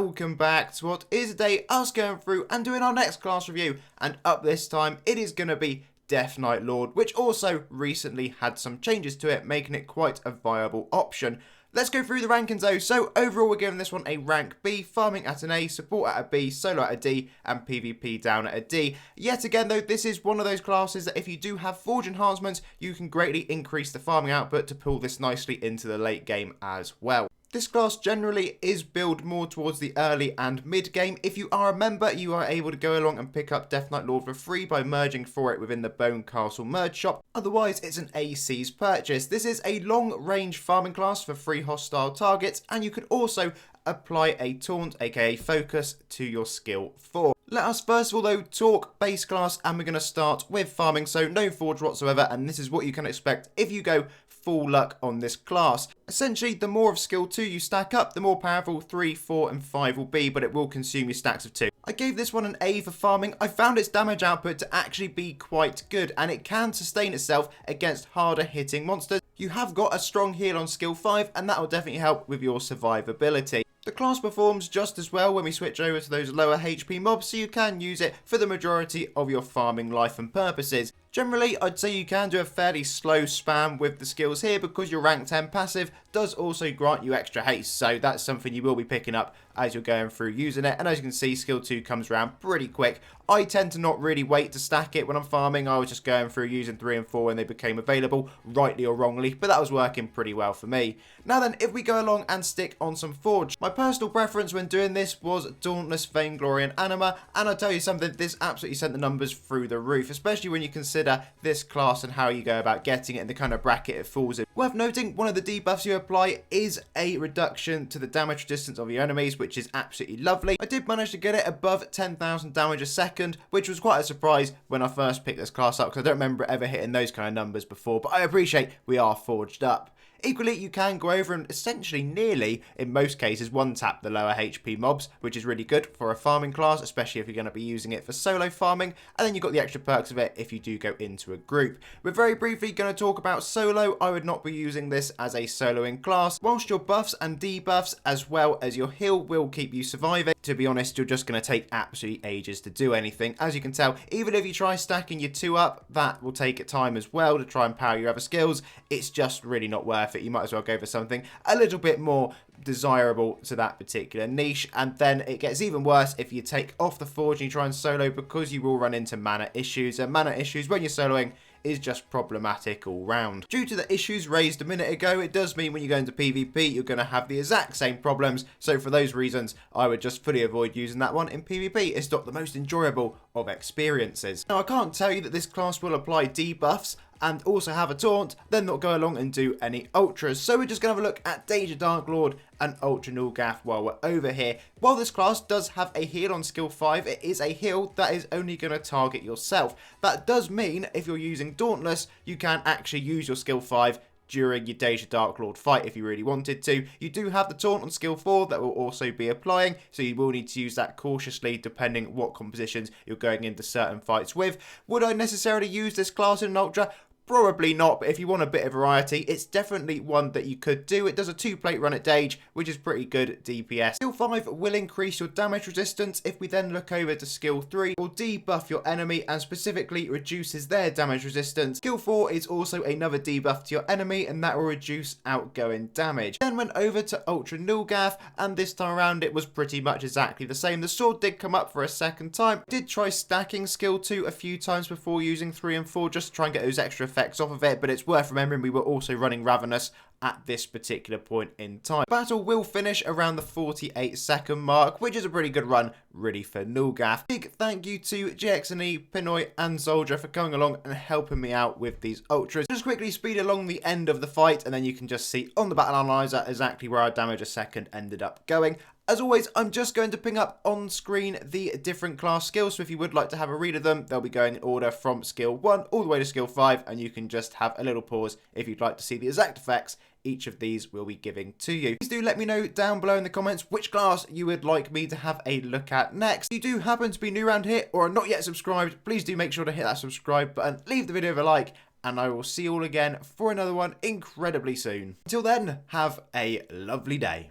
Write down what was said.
welcome back to what is today us going through and doing our next class review, and up this time it is going to be DeathKnight Lord, which also recently had some changes to it, making it quite a viable option. Let's go through the rankings though. So overall we're giving this one a rank B, farming at an A, support at a B, solo at a D, and PvP down at a D. Yet again though, this is one of those classes that if you do have Forge enhancements, you can greatly increase the farming output to pull this nicely into the late game as well. This class generally is built more towards the early and mid game. If you are a member, you are able to go along and pick up DeathKnight Lord for free by merging for it within the Bone Castle merge shop. Otherwise, it's an AC's purchase. This is a long range farming class for free hostile targets, and you can also apply a Taunt, aka Focus, to your skill 4. Let us first of all though talk base class, and we're going to start with farming, so no Forge whatsoever, and this is what you can expect if you go full luck on this class. Essentially, the more of skill 2 you stack up, the more powerful 3, 4 and 5 will be, but it will consume your stacks of 2. I gave this one an A for farming. I found its damage output to actually be quite good, and it can sustain itself against harder hitting monsters. You have got a strong heal on skill 5, and that will definitely help with your survivability. The class performs just as well when we switch over to those lower HP mobs, so you can use it for the majority of your farming life and purposes. Generally, I'd say you can do a fairly slow spam with the skills here because your rank 10 passive does also grant you extra haste, so that's something you will be picking up as you're going through using it. And as you can see, skill 2 comes around pretty quick. I tend to not really wait to stack it when I'm farming. I was just going through using 3 and 4 when they became available, rightly or wrongly, but that was working pretty well for me. Now then, if we go along and stick on some Forge, my personal preference when doing this was Dauntless, Vainglory and Anima, and I'll tell you something, this absolutely sent the numbers through the roof, especially when you consider this class and how you go about getting it and the kind of bracket it falls in. Worth noting, one of the debuffs you apply is a reduction to the damage resistance of your enemies, which is absolutely lovely. I did manage to get it above 10,000 damage a second, which was quite a surprise when I first picked this class up, because I don't remember ever hitting those kind of numbers before, but I appreciate we are forged up. Equally, you can go over and essentially nearly, in most cases, one-tap the lower HP mobs, which is really good for a farming class, especially if you're going to be using it for solo farming, and then you've got the extra perks of it if you do go into a group. We're very briefly going to talk about solo. I would not be using this as a soloing class. Whilst your buffs and debuffs, as well as your heal, will keep you surviving, to be honest, you're just going to take absolutely ages to do anything. As you can tell, even if you try stacking your 2 up, that will take time as well to try and power your other skills. It's just really not worth it. You might as well go for something a little bit more desirable to that particular niche, and then it gets even worse if you take off the Forge and you try and solo, because you will run into mana issues, and mana issues when you're soloing is just problematic all round. Due to the issues raised a minute ago, it does mean when you go into PvP, you're going to have the exact same problems. So for those reasons, I would just fully avoid using that one in PvP. It's not the most enjoyable of experiences. Now, I can't tell you that this class will apply debuffs and also have a taunt, then not go along and do any ultras. So we're just going to have a look at DeathKnight Lord and Ultra Nulgath while we're over here. While this class does have a heal on skill 5, it is a heal that is only going to target yourself. That does mean if you're using Dauntless, you can actually use your skill 5 during your DeathKnight Lord fight if you really wanted to. You do have the taunt on skill 4 that will also be applying, so you will need to use that cautiously depending what compositions you're going into certain fights with. Would I necessarily use this class in an ultra? Probably not, but if you want a bit of variety, it's definitely one that you could do. It does a 2-plate run at Dage, which is pretty good DPS. Skill 5 will increase your damage resistance. If we then look over to skill 3, will debuff your enemy and specifically reduces their damage resistance. Skill 4 is also another debuff to your enemy, and that will reduce outgoing damage. Then went over to Ultra Nulgath, and this time around it was pretty much exactly the same. The sword did come up for a second time. Did try stacking skill 2 a few times before using 3 and 4 just to try and get those extra effects off of it, but it's worth remembering we were also running Ravenous at this particular point in time. Battle will finish around the 48-second mark, which is a pretty good run really for Nulgath. Big thank you to GXNE, Pinoy and Soldier for coming along and helping me out with these ultras. Just quickly speed along the end of the fight, and then you can just see on the battle analyzer exactly where our damage a second ended up going. As always, I'm just going to ping up on screen the different class skills, so if you would like to have a read of them, they'll be going in order from skill 1 all the way to skill 5, and you can just have a little pause if you'd like to see the exact effects each of these will be giving to you. Please do let me know down below in the comments which class you would like me to have a look at next. If you do happen to be new around here or are not yet subscribed, please do make sure to hit that subscribe button, leave the video a like, and I will see you all again for another one incredibly soon. Until then, have a lovely day.